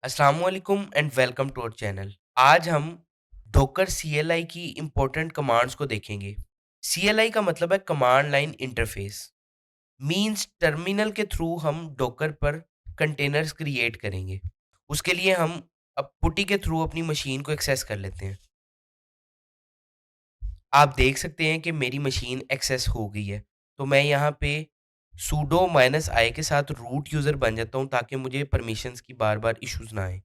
अस्सलामुअलैकुम and welcome to our channel. आज हम डॉकर सीएलआई की इंपॉर्टेंट कमांड्स को देखेंगे। सीएलआई का मतलब है command line interface. Means terminal के थ्रू हम डॉकर पर कंटेनर्स क्रिएट करेंगे। उसके लिए हम अब पुटी के थ्रू अपनी मशीन को एक्सेस कर लेते हैं। आप देख सकते हैं कि मेरी मशीन एक्सेस हो गई है। तो मैं यहाँ पे sudo माइनस आई के साथ रूट यूज़र बन जाता हूँ ताकि मुझे परमिशंस की बार बार इश्यूज ना आए।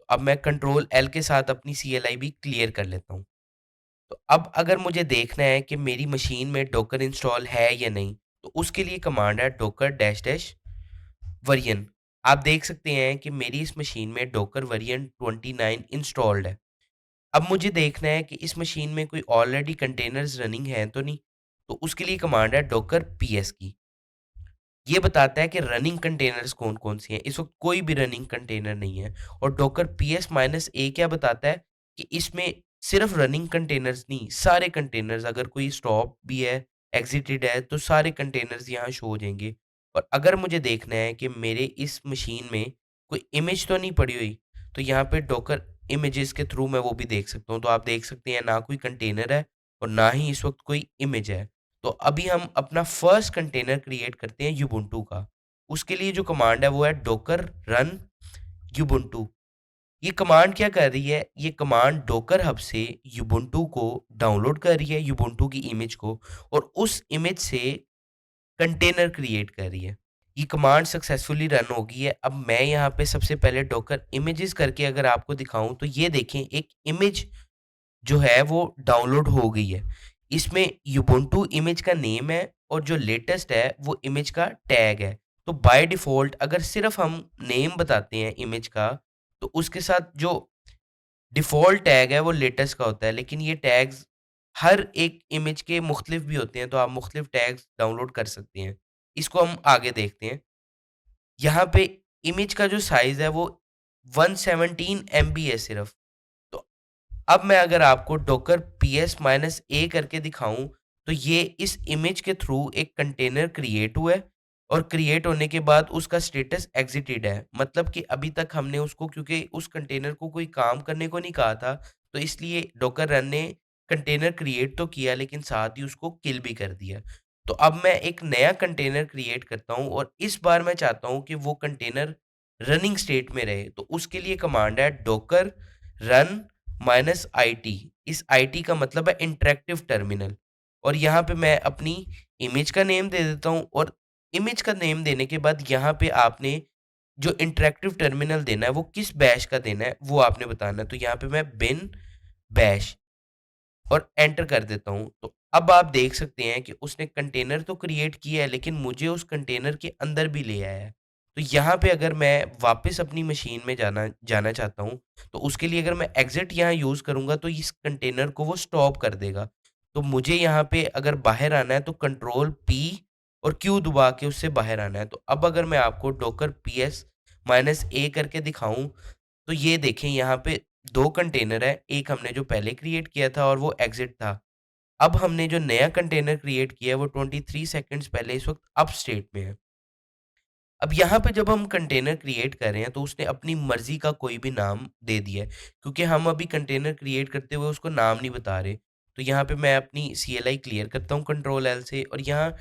अब मैं कंट्रोल एल के साथ अपनी सीएलआई भी क्लियर कर लेता हूँ। तो अब अगर मुझे देखना है कि मेरी मशीन में डॉकर इंस्टॉल है या नहीं, तो उसके लिए कमांड है डॉकर डैश डैश वर्जन। आप देख सकते हैं कि मेरी इस मशीन में डॉकर वर्जन 29 इंस्टॉल्ड है। अब मुझे देखना है कि इस मशीन में कोई ऑलरेडी कंटेनर्स रनिंग है तो नहीं, तो उसके लिए कमांड है डॉकर पीएस की। ये बताता है कि रनिंग कंटेनर्स कौन-कौन से हैं। इस वक़्त कोई भी रनिंग कंटेनर नहीं है। और डॉकर पीएस माइनस ए क्या बताता है कि इसमें सिर्फ़ रनिंग कंटेनर्स नहीं, सारे कंटेनर्स अगर कोई स्टॉप भी है, एग्ज़िटेड है, तो सारे कंटेनर्स यहाँ शो हो जाएँगे। और अगर मुझे देखना है कि मेरे इस मशीन में कोई इमेज तो नहीं पड़ी हुई, तो यहाँ पे डॉकर इमेजेस के थ्रू मैं वो भी देख सकता हूँ। तो आप देख सकते हैं ना कोई कंटेनर है और ना ही इस वक़्त कोई इमेज है। तो अभी हम अपना फर्स्ट कंटेनर क्रिएट करते हैं यूबुंटू का। उसके लिए जो कमांड है वो है डोकर रन यूबुंटू। ये कमांड क्या कर रही है? ये कमांड डोकर हब से यूबुंटू को डाउनलोड कर रही है, यूबुंटू की इमेज को, और उस इमेज से कंटेनर क्रिएट कर रही है। ये कमांड सक्सेसफुली रन हो गई है। अब मैं यहाँ पे सबसे पहले डोकर इमेजेस करके अगर आपको दिखाऊँ तो ये देखें, एक इमेज जो है वो डाउनलोड हो गई है। इसमें यूबुंटू इमेज का नेम है और जो लेटेस्ट है वो इमेज का टैग है। तो बाय डिफ़ॉल्ट अगर सिर्फ़ हम नेम बताते हैं इमेज का, तो उसके साथ जो डिफ़ॉल्ट टैग है वो लेटेस्ट का होता है। लेकिन ये टैग्स हर एक इमेज के मुख्तलिफ भी होते हैं, तो आप मुख्तलिफ टैग्स डाउनलोड कर सकते हैं। इसको हम आगे देखते हैं। यहाँ पे इमेज का जो साइज़ है वो 117 एमबी है सिर्फ़। तो अब मैं अगर आपको डॉकर पीएस माइनस ए करके दिखाऊं, तो ये इस इमेज के थ्रू एक कंटेनर क्रिएट हुआ है और क्रिएट होने के बाद उसका स्टेटस एग्जिटेड है। मतलब कि अभी तक हमने उसको, क्योंकि उस कंटेनर को कोई काम करने को नहीं कहा था, तो इसलिए डॉकर रन ने कंटेनर क्रिएट तो किया लेकिन साथ ही उसको किल भी कर दिया। तो अब मैं एक नया कंटेनर क्रिएट करता हूँ और इस बार मैं चाहता हूँ कि वो कंटेनर रनिंग स्टेट में रहे। तो उसके लिए कमांड है डॉकर रन माइनस आईटी। इस आईटी का मतलब है इंटरैक्टिव टर्मिनल। और यहाँ पे मैं अपनी इमेज का नेम दे देता हूँ और इमेज का नेम देने के बाद यहाँ पे आपने जो इंटरैक्टिव टर्मिनल देना है वो किस बैश का देना है वो आपने बताना है। तो यहाँ पे मैं बिन बैश और एंटर कर देता हूँ। तो अब आप देख सकते हैं कि उसने कंटेनर तो क्रिएट किया है लेकिन मुझे उस कंटेनर के अंदर भी ले आया है। तो यहाँ पे अगर मैं वापस अपनी मशीन में जाना जाना चाहता हूँ, तो उसके लिए अगर मैं एग्ज़िट यहाँ यूज़ करूँगा तो इस कंटेनर को वो स्टॉप कर देगा। तो मुझे यहाँ पे अगर बाहर आना है तो कंट्रोल पी और क्यू दबा के उससे बाहर आना है। तो अब अगर मैं आपको डॉकर पीएस माइनस ए करके दिखाऊँ, तो ये देखें यहाँ पे 2 कंटेनर है, एक हमने जो पहले क्रिएट किया था और वो एग्ज़िट था। अब हमने जो नया कंटेनर क्रिएट किया है वो 23 सेकंड्स पहले इस वक़्त अप स्टेट में है। अब यहाँ पे जब हम कंटेनर क्रिएट कर रहे हैं तो उसने अपनी मर्ज़ी का कोई भी नाम दे दिया है, क्योंकि हम अभी कंटेनर क्रिएट करते हुए उसको नाम नहीं बता रहे। तो यहाँ पे मैं अपनी सीएलआई क्लियर करता हूँ कंट्रोल एल से और यहाँ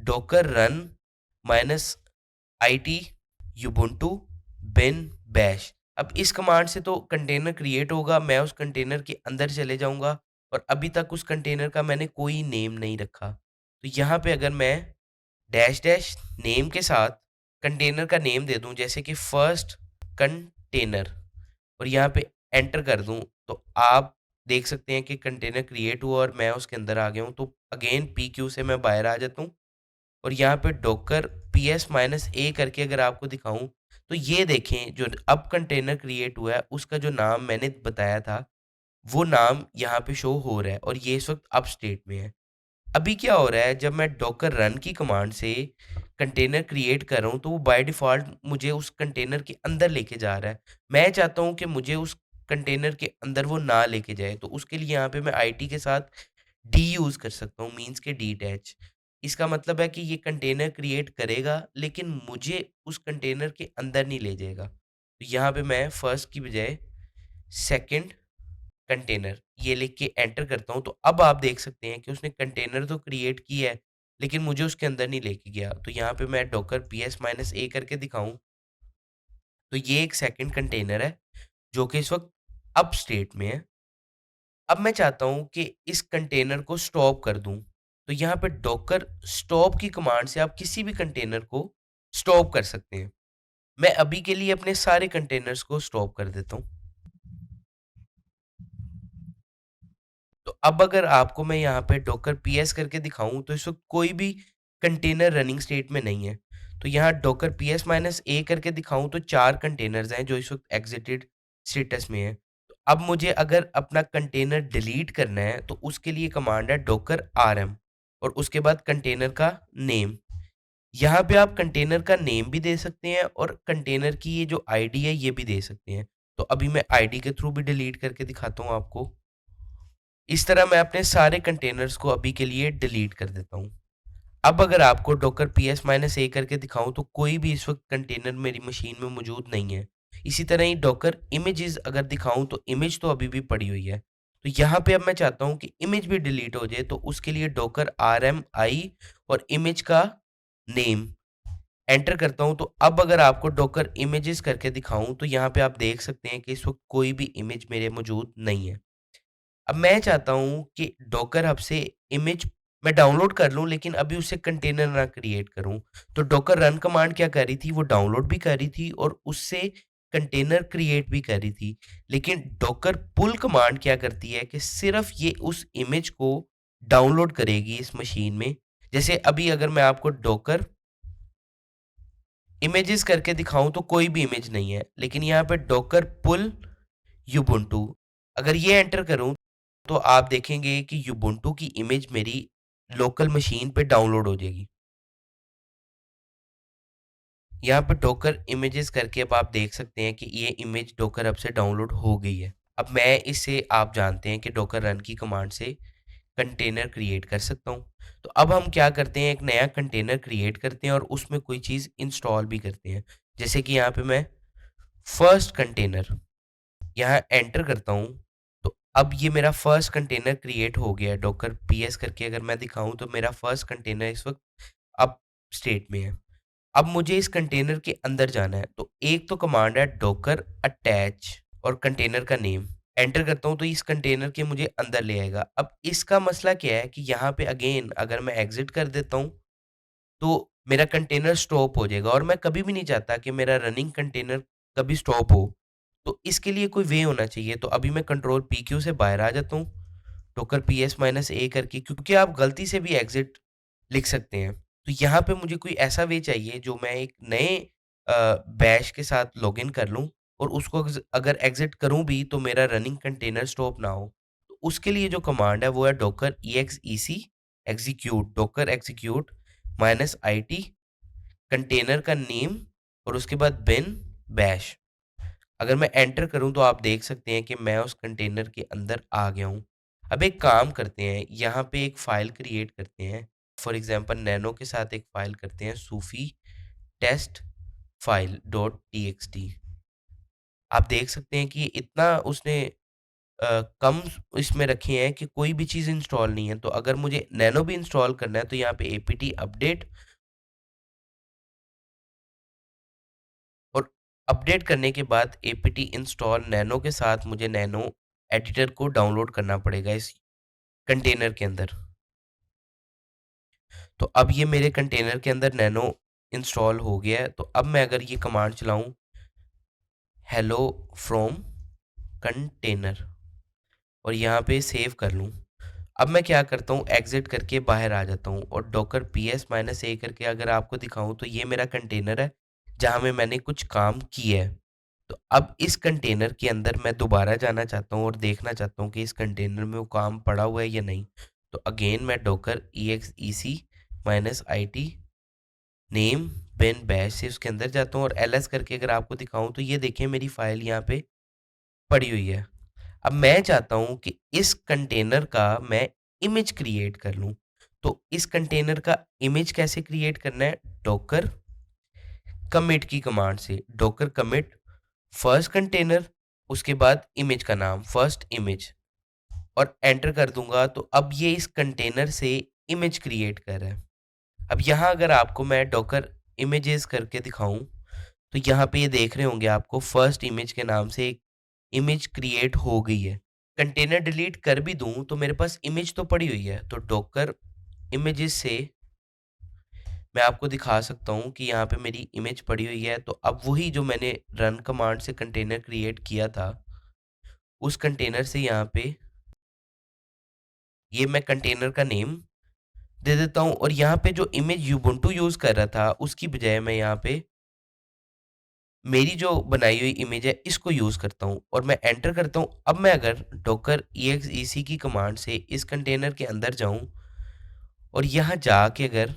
Docker run minus IT Ubuntu bin bash. अब इस कमांड से तो कंटेनर क्रिएट होगा, मैं उस कंटेनर के अंदर चले जाऊँगा और अभी तक उस कंटेनर का मैंने कोई नेम नहीं रखा। तो यहाँ पे अगर मैं डैश डैश नेम के साथ कंटेनर का नेम दे दूँ जैसे कि फर्स्ट कंटेनर और यहाँ पे एंटर कर दूँ, तो आप देख सकते हैं कि कंटेनर क्रिएट हुआ और मैं उसके अंदर आ गया हूँ। तो अगेन पी क्यू से मैं बाहर आ जाता हूँ और यहाँ पे डॉकर पीएस माइनस ए करके अगर आपको दिखाऊँ, तो ये देखें जो अब कंटेनर क्रिएट हुआ है उसका जो नाम मैंने बताया था, वो नाम यहाँ पे शो हो रहा है और ये इस वक़्त अप स्टेट में है। अभी क्या हो रहा है, जब मैं डॉकर रन की कमांड से कंटेनर क्रिएट कर रहा हूँ तो वो बाय डिफ़ॉल्ट मुझे उस कंटेनर के अंदर लेके जा रहा है। मैं चाहता हूँ कि मुझे उस कंटेनर के अंदर वो ना लेके जाए, तो उसके लिए यहाँ पे मैं आईटी के साथ डी यूज़ कर सकता हूँ, मीन्स के डिटैच। इसका मतलब है कि ये कंटेनर क्रिएट करेगा लेकिन मुझे उस कंटेनर के अंदर नहीं ले जाएगा। तो यहाँ पे मैं फर्स्ट की बजाय सेकंड कंटेनर ये लिख के एंटर करता हूँ, तो अब आप देख सकते हैं कि उसने कंटेनर तो क्रिएट किया है, लेकिन मुझे उसके अंदर नहीं लेके गया। तो यहाँ पे मैं डॉकर पीएस माइनस ए करके दिखाऊँ, तो ये एक सेकंड कंटेनर है, जो कि इस वक़्त अप स्टेट में है। अब मैं चाहता हूँ कि इस कंटेनर को स्टॉप कर दूँ, तो यहाँ पे डॉकर स्टॉप की कमांड से आप किसी भी कंटेनर को स्टॉप कर सकते हैं। मैं अभी के लिए अपने सारे कंटेनर्स को स्टॉप कर देता हूँ। तो अब अगर आपको मैं यहाँ पे डॉकर पीएस करके दिखाऊँ, तो इस वक़्त कोई भी कंटेनर रनिंग स्टेट में नहीं है। तो यहाँ डॉकर पीएस माइनस ए करके दिखाऊँ, तो 4 कंटेनर्स हैं जो इस वक़्त एग्ज़िटेड स्टेटस में हैं। तो अब मुझे अगर अपना कंटेनर डिलीट करना है, तो उसके लिए कमांड है डॉकर आरएम और उसके बाद कंटेनर का नेम। यहाँ पे आप कंटेनर का नेम भी दे सकते हैं और कंटेनर की ये जो आईडी है, ये भी दे सकते हैं। तो अभी मैं आईडी के थ्रू भी डिलीट करके दिखाता हूँ आपको। इस तरह मैं अपने सारे कंटेनर्स को अभी के लिए डिलीट कर देता हूँ। अब अगर आपको डॉकर पीएस माइनस ए करके दिखाऊँ, तो कोई भी इस वक़्त कंटेनर मेरी मशीन में मौजूद नहीं है। इसी तरह ही डॉकर इमेजेस अगर दिखाऊँ, तो इमेज तो अभी भी पड़ी हुई है। तो यहाँ पे अब मैं चाहता हूँ कि इमेज भी डिलीट हो जाए, तो उसके लिए डॉकर आरएमआई और इमेज का नेम एंटर करता हूँ। तो अब अगर आपको डॉकर इमेजेस करके दिखाऊँ, तो यहाँ पे आप देख सकते हैं कि इस वक़्त कोई भी इमेज मेरे मौजूद नहीं है। अब मैं चाहता हूँ कि डॉकर हब से इमेज मैं डाउनलोड कर लूँ, लेकिन अभी उससे कंटेनर ना क्रिएट करूँ। तो डॉकर रन कमांड क्या कर रही थी, वो डाउनलोड भी कर रही थी और उससे कंटेनर क्रिएट भी कर रही थी। लेकिन डॉकर पुल कमांड क्या करती है कि सिर्फ़ ये उस इमेज को डाउनलोड करेगी इस मशीन में। जैसे अभी अगर मैं आपको डॉकर इमेजेस करके दिखाऊँ, तो कोई भी इमेज नहीं है। लेकिन यहाँ पे डॉकर पुल यूबुंटू अगर ये एंटर करूँ, तो आप देखेंगे कि यूबुंटू की इमेज मेरी लोकल मशीन पे डाउनलोड हो जाएगी। यहाँ पे डॉकर इमेजेस करके अब आप देख सकते हैं कि ये इमेज डॉकर हब से डाउनलोड हो गई है। अब मैं इससे आप जानते हैं कि डॉकर रन की कमांड से कंटेनर क्रिएट कर सकता हूँ। तो अब हम क्या करते हैं, एक नया कंटेनर क्रिएट करते हैं और उसमें कोई चीज़ इंस्टॉल भी करते हैं। जैसे कि यहाँ पे मैं फर्स्ट कंटेनर यहाँ एंटर करता हूँ, तो अब ये मेरा फर्स्ट कंटेनर क्रिएट हो गया है। डॉकर पीएस करके अगर मैं दिखाऊँ, तो मेरा फर्स्ट कंटेनर इस वक़्त अप स्टेट में है। अब मुझे इस कंटेनर के अंदर जाना है, तो एक तो कमांड है डॉकर अटैच और कंटेनर का नेम। एंटर करता हूँ, तो इस कंटेनर के मुझे अंदर ले आएगा। अब इसका मसला क्या है कि यहाँ पे अगेन अगर मैं एग्ज़िट कर देता हूँ, तो मेरा कंटेनर स्टॉप हो जाएगा और मैं कभी भी नहीं चाहता कि मेरा रनिंग कंटेनर कभी स्टॉप हो। तो इसके लिए कोई वे होना चाहिए। तो अभी मैं कंट्रोल पीक्यू से बाहर आ जाता हूँ, डॉकर पीएस माइनस ए करके, क्योंकि आप गलती से भी एग्ज़िट लिख सकते हैं। तो यहाँ पे मुझे कोई ऐसा वे चाहिए जो मैं एक नए बैश के साथ लॉगिन कर लूँ और उसको अगर एग्ज़िट करूँ भी, तो मेरा रनिंग कंटेनर स्टॉप ना हो। तो उसके लिए जो कमांड है वो है Docker EXEC execute Docker execute minus IT container का नेम और उसके बाद बिन बैश। अगर मैं एंटर करूँ, तो आप देख सकते हैं कि मैं उस कंटेनर के अंदर आ गया हूँ। अब एक काम करते हैं, यहाँ पे एक फ़ाइल क्रिएट करते हैं। फॉर एग्ज़ाम्पल नैनो के साथ एक फ़ाइल करते हैं सूफ़ी टेस्ट फ़ाइल डॉट टीएक्सटी। आप देख सकते हैं कि इतना उसने कम इसमें रखे हैं कि कोई भी चीज़ इंस्टॉल नहीं है। तो अगर मुझे नैनो भी इंस्टॉल करना है, तो यहाँ पे एपीटी अपडेट और अपडेट करने के बाद एपीटी इंस्टॉल नैनो के साथ मुझे नैनो एडिटर को डाउनलोड करना पड़ेगा इस कंटेनर के अंदर। तो अब ये मेरे कंटेनर के अंदर नैनो इंस्टॉल हो गया है। तो अब मैं अगर ये कमांड चलाऊँ, हेलो फ्रॉम कंटेनर और यहाँ पे सेव कर लूँ। अब मैं क्या करता हूँ, एग्ज़िट करके बाहर आ जाता हूँ और डॉकर पीएस माइनस ए करके अगर आपको दिखाऊँ, तो ये मेरा कंटेनर है, जहाँ में मैंने कुछ काम किया है। तो अब इस कंटेनर के अंदर मैं दोबारा जाना चाहता हूँ और देखना चाहता हूँ कि इस कंटेनर में वो काम पड़ा हुआ है या नहीं। तो अगेन मैं Docker EXEC minus IT name bin bash से उसके अंदर जाता हूँ और एलएस करके अगर आपको दिखाऊँ, तो ये देखिए मेरी फ़ाइल यहाँ पे पड़ी हुई है। अब मैं चाहता हूँ कि इस कंटेनर का मैं इमेज क्रिएट कर लूँ। तो इस कंटेनर का इमेज कैसे क्रिएट करना है? डॉकर कमिट की कमांड से। डॉकर कमिट फर्स्ट कंटेनर, उसके बाद इमेज का नाम, फर्स्ट इमेज और एंटर कर दूँगा तो अब ये इस कंटेनर से इमेज क्रिएट कर रहा है। अब यहाँ अगर आपको मैं डॉकर इमेजेस करके दिखाऊँ, तो यहाँ पे ये देख रहे होंगे आपको फर्स्ट इमेज के नाम से एक इमेज क्रिएट हो गई है। कंटेनर डिलीट कर भी दूँ तो मेरे पास इमेज तो पड़ी हुई है, तो डॉकर इमेजेस से मैं आपको दिखा सकता हूँ कि यहाँ पे मेरी इमेज पड़ी हुई है। तो अब वही जो मैंने रन कमांड से कंटेनर क्रिएट किया था, उस कंटेनर से यहाँ पे ये मैं कंटेनर का नेम दे देता हूँ और यहाँ पे जो इमेज यूबुंटू यूज़ कर रहा था, उसकी बजाय मैं यहाँ पे मेरी जो बनाई हुई इमेज है, इसको यूज़ करता हूँ और मैं एंटर करता हूँ। अब मैं अगर डॉकर exec की कमांड से इस कंटेनर के अंदर जाऊँ और यहाँ जाके अगर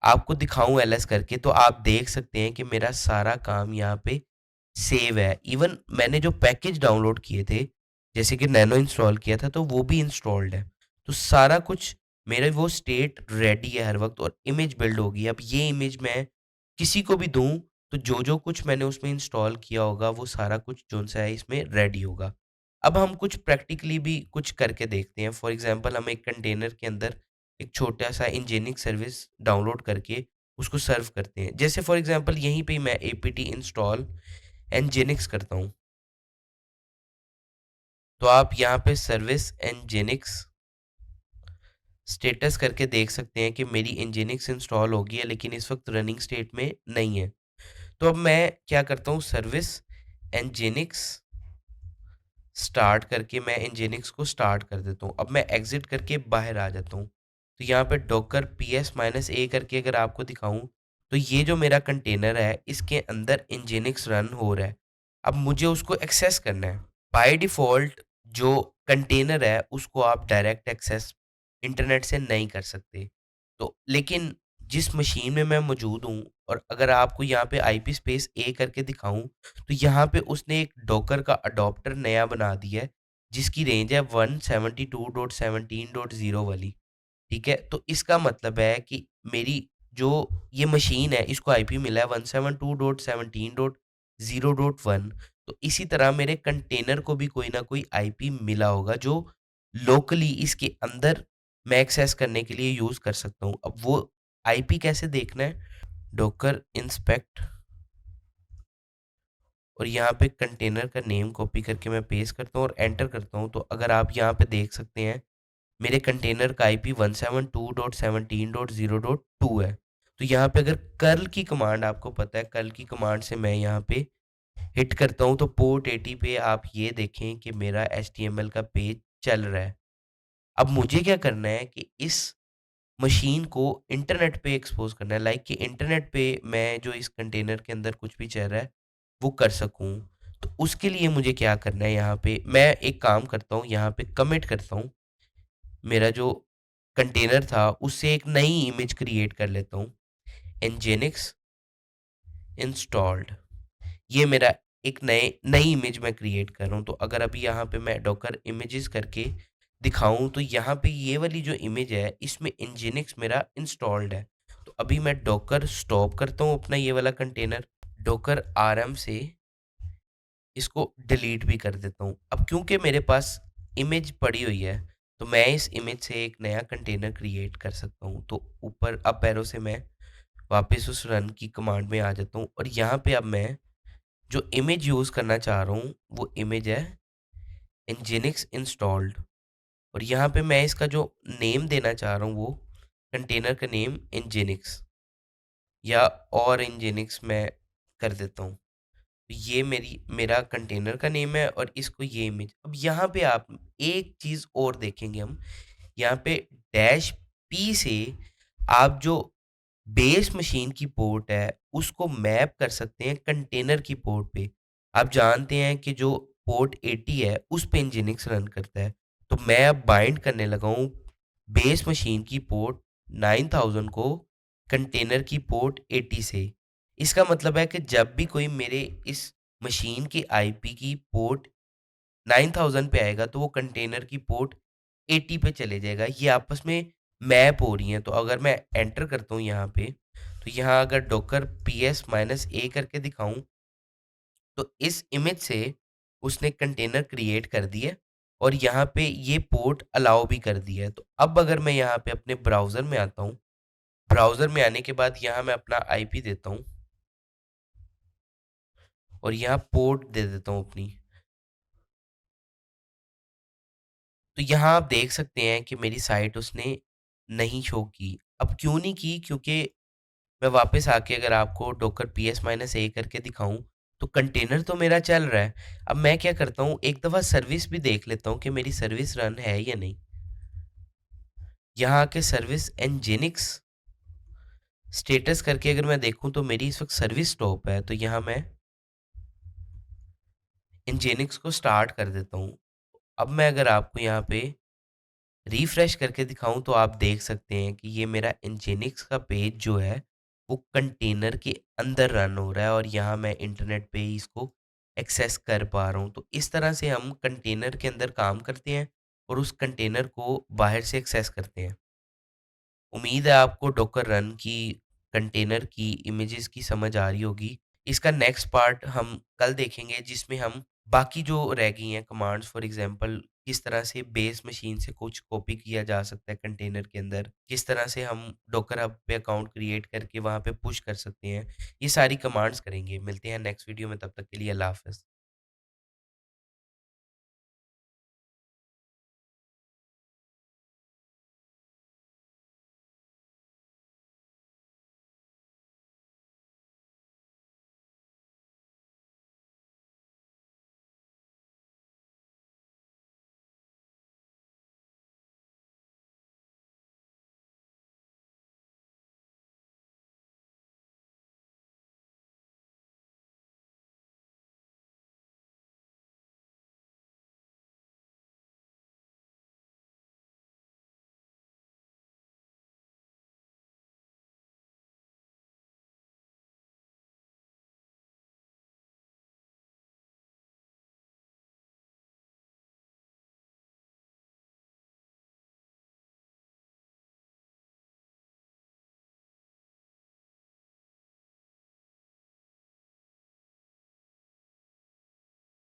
आपको दिखाऊँ ls करके, तो आप देख सकते हैं कि मेरा सारा काम यहाँ पे सेव है। इवन मैंने जो पैकेज डाउनलोड किए थे, जैसे कि नैनो इंस्टॉल किया था, तो वो भी इंस्टॉल्ड है। तो सारा कुछ मेरा वो स्टेट रेडी है हर वक़्त और इमेज बिल्ड होगी। अब ये इमेज मैं किसी को भी दूँ, तो जो-जो कुछ मैंने उसमें इंस्टॉल किया होगा, वो सारा कुछ जो-सा है इसमें रेडी होगा। अब हम कुछ प्रैक्टिकली भी कुछ करके देखते हैं। फॉर एग्ज़ाम्पल हम एक कंटेनर के अंदर एक छोटा-सा nginx सर्विस डाउनलोड करके उसको सर्व करते हैं। जैसे फॉर एग्ज़ाम्पल यहीं पे मैं apt इंस्टॉल nginx करता हूँ। तो आप यहाँ पे सर्विस nginx स्टेटस करके देख सकते हैं कि मेरी nginx इंस्टॉल हो गई है, लेकिन इस वक़्त रनिंग स्टेट में नहीं है। तो अब मैं क्या करता हूँ, सर्विस nginx स्टार्ट करके मैं nginx को स्टार्ट कर देता हूँ। अब मैं एग्ज़िट करके बाहर आ जाता हूँ। तो यहाँ पे डॉकर ps-a करके अगर आपको दिखाऊँ, तो ये जो मेरा कंटेनर है, इसके अंदर nginx रन हो रहा है। अब मुझे उसको एक्सेस करना है। बाय डिफ़ॉल्ट जो कंटेनर है, उसको आप डायरेक्ट एक्सेस इंटरनेट से नहीं कर सकते। तो लेकिन जिस मशीन में मैं मौजूद हूँ और अगर आपको यहाँ पे आईपी स्पेस ए करके दिखाऊँ, तो यहाँ पे उसने एक डॉकर का अडॉप्टर नया बना दिया है, जिसकी रेंज है 172.17.0 वाली, ठीक है? तो इसका मतलब है कि मेरी जो ये मशीन है, इसको आईपी मिला है 172.17.0.1। तो इसी तरह मेरे कंटेनर को भी कोई ना कोई आईपी मिला होगा, जो लोकली इसके अंदर मैं एक्सेस करने के लिए यूज़ कर सकता हूँ। अब वो आईपी कैसे देखना है? डॉकर इंस्पेक्ट और यहाँ पे कंटेनर का नेम कॉपी करके मैं पेस्ट करता हूँ और एंटर करता हूँ। तो अगर आप यहाँ पे देख सकते हैं, मेरे कंटेनर का आईपी 172.17.0.2 है। तो यहाँ पे अगर कर्ल की कमांड आपको पता है, कर्ल की कमांड से मैं यहाँ पे हिट करता हूँ, तो पोर्ट 80 पे आप ये देखें कि मेरा एचटीएमएल का पेज चल रहा है। अब मुझे क्या करना है कि इस मशीन को इंटरनेट पे एक्सपोज़ करना है, लाइक कि इंटरनेट पे मैं जो इस कंटेनर के अंदर कुछ भी चल रहा है, वो कर सकूँ। तो उसके लिए मुझे क्या करना है, यहाँ पे मैं एक काम करता हूँ, यहाँ पे कमिट करता हूँ। मेरा जो कंटेनर था, उससे एक नई इमेज क्रिएट कर लेता हूँ, nginx इंस्टॉल्ड। ये मेरा एक नई इमेज मैं क्रिएट कर रहा हूँ। तो अगर अभी यहाँ पे मैं डॉकर इमेजेस करके दिखाऊँ, तो यहाँ पे ये वाली जो इमेज है, इसमें nginx मेरा इंस्टॉल्ड है। तो अभी मैं डॉकर स्टॉप करता हूँ अपना ये वाला कंटेनर, डॉकर आरएम से इसको डिलीट भी कर देता हूँ। अब क्योंकि मेरे पास इमेज पड़ी हुई है, तो मैं इस इमेज से एक नया कंटेनर क्रिएट कर सकता हूँ। तो ऊपर अप एरो से मैं वापस उस रन की कमांड में आ जाता हूँ और यहाँ पे अब मैं जो इमेज यूज़ करना चाह रहा हूँ, वो इमेज है nginx इंस्टॉल्ड और यहाँ पे मैं इसका जो नेम देना चाह रहा हूँ, वो कंटेनर का नेम nginx या और nginx मैं कर देता हूँ। तो ये मेरा कंटेनर का नेम है और इसको ये इमेज। अब यहाँ पे आप एक चीज़ और देखेंगे हम, यहाँ पे डैश पी से आप जो बेस मशीन की पोर्ट है, उसको मैप कर सकते हैं कंटेनर की पोर्ट पे। आप जानते हैं कि जो पोर्ट 80 है, उस पे nginx रन करता है। तो मैं अब बाइंड करने लगा हूँ बेस मशीन की पोर्ट 9000 को कंटेनर की पोर्ट 80 से। इसका मतलब है कि जब भी कोई मेरे इस मशीन की आईपी की पोर्ट 9000 पे आएगा, तो वो कंटेनर की पोर्ट 80 पे चले जाएगा। ये आपस में मैप हो रही हैं। तो अगर मैं एंटर करता हूँ यहाँ पे, तो यहाँ अगर डॉकर ps-a करके दिखाऊँ, तो इस इमेज से उसने कंटेनर क्रिएट कर दिया और यहाँ पे ये पोर्ट अलाउ भी कर दिया है। तो अब अगर मैं यहाँ पे अपने ब्राउज़र में आता हूँ, ब्राउज़र में आने के बाद यहाँ मैं अपना आईपी देता हूँ और यहाँ पोर्ट दे देता हूँ अपनी। तो यहाँ आप देख सकते हैं कि मेरी साइट उसने नहीं शो की। अब क्यों नहीं की? क्योंकि मैं वापस आके अगर आपको डॉकर ps-a करके दिखाऊँ, तो कंटेनर तो मेरा चल रहा है। अब मैं क्या करता हूँ, एक दफ़ा सर्विस भी देख लेता हूँ कि मेरी सर्विस रन है या नहीं। यहाँ आके सर्विस nginx स्टेटस करके अगर मैं देखूँ तो मेरी इस वक़्त सर्विस स्टॉप है। तो यहाँ मैं nginx को स्टार्ट कर देता हूँ। अब मैं अगर आपको यहाँ पे रिफ्रेश करके दिखाऊँ तो आप देख सकते हैं कि ये मेरा nginx का पेज जो है, वो कंटेनर के अंदर रन हो रहा है और यहाँ मैं इंटरनेट पे ही इसको एक्सेस कर पा रहा हूँ। तो इस तरह से हम कंटेनर के अंदर काम करते हैं और उस कंटेनर को बाहर से एक्सेस करते हैं। उम्मीद है आपको डॉकर रन की, कंटेनर की, इमेजेस की समझ आ रही होगी। इसका नेक्स्ट पार्ट हम कल देखेंगे जिसमें हम बाकी जो रह गई हैं कमांड्स, फॉर एग्ज़ाम्पल किस तरह से बेस मशीन से कुछ कॉपी किया जा सकता है कंटेनर के अंदर, किस तरह से हम डॉकर हब पे अकाउंट क्रिएट करके वहाँ पे पुश कर सकते हैं। ये सारी कमांड्स करेंगे। मिलते हैं नेक्स्ट वीडियो में, तब तक के लिए अल्लाह हाफ़िज़।